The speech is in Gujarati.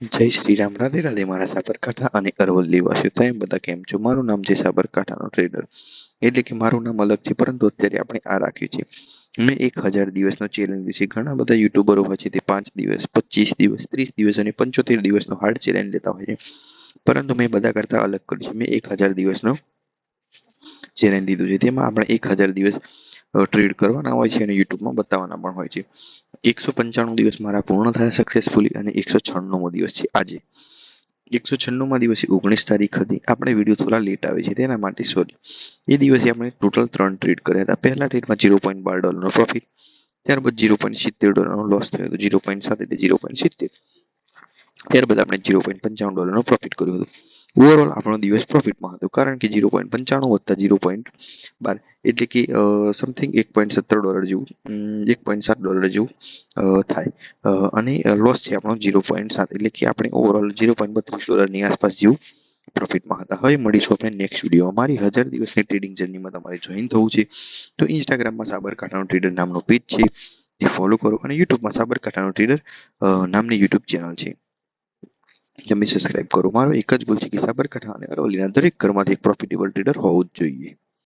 જય શ્રી રામ, રાધે રાધે મારા સાબરકાંઠા અને અરવલ્લી વાસીઓ. તમે બધા કેમ છો? મારું નામ છે સાબરકાંઠાનો ટ્રેડર, એટલે કે મારું નામ અલગ છે, પરંતુ અત્યારે આપણે આ રાખ્યું છે. મેં 1000 દિવસનો ચેલેન્જ છે. ઘણા બધા યુટ્યુબરો હોય છે તે 5 દિવસ, 25 દિવસ, 30 દિવસ અને 75 દિવસનો હાર્ડ ચેલેન્જ લેતા હોય છે, પરંતુ મેં બધા કરતા અલગ કર્યું છે. મેં 1000 દિવસનો ચેલેન્જ લીધું છે. તેમાં આપણે 1000 દિવસ ટ્રેડ કરવાના હોય છે અને યુટ્યુબમાં બતાવવાના પણ હોય છે. 195 દિવસ મારા પૂર્ણ થયા સક્સેસફુલી અને 196મો દિવસ છે આજે. 196મા દિવસે 19 તારીખ હતી. આપણે વિડીયો થોડા લેટ આવે છે તેના માટે સોરી. એ દિવસે આપણે ટોટલ 3 ટ્રેડ કર્યા હતા. પહેલા ટ્રેડમાં $0.12નો પ્રોફિટ, ત્યારબાદ $0.70નો લોસ થયો હતો. 0.7 એટલે 0.70. ત્યારબાદ આપણે $0.95નો પ્રોફિટ કર્યું હતું. ઓવરઓલ આપણો દિવસ પ્રોફિટમાં હતો, કારણ કે 0.95 વત્તા 0.12 એટલે કે સમથિંગ $1.17 જેવું, $1.7 જેવું થાય. અને લોસ છે આપણો 0.7 એટલે કે આપણે ઓવરઓલ $0.32ની આસપાસ જેવું પ્રોફિટમાં હતા. હવે મળીશું આપણે નેક્સ્ટ વિડીયોમાં. મારી 1000 દિવસની ટ્રેડિંગ જર્નીમાં તમારે જોઈન થવું છે તો ઇન્સ્ટાગ્રામમાં સાબરકાંઠાનો ટ્રેડર નામનો પેજ છે, તે ફોલો કરો, અને યુટ્યુબમાં સાબરકાંઠાનો ટ્રેડર નામની યુટ્યુબ ચેનલ છે, તમે સબસ્ક્રાઇબ કરો. મારો એક જ ગોલ છે કે સાબરકાંઠા અને અરવલ્લીના દરેક ઘરમાંથી એક પ્રોફિટેબલ ટ્રેડર હોવું જ જોઈએ.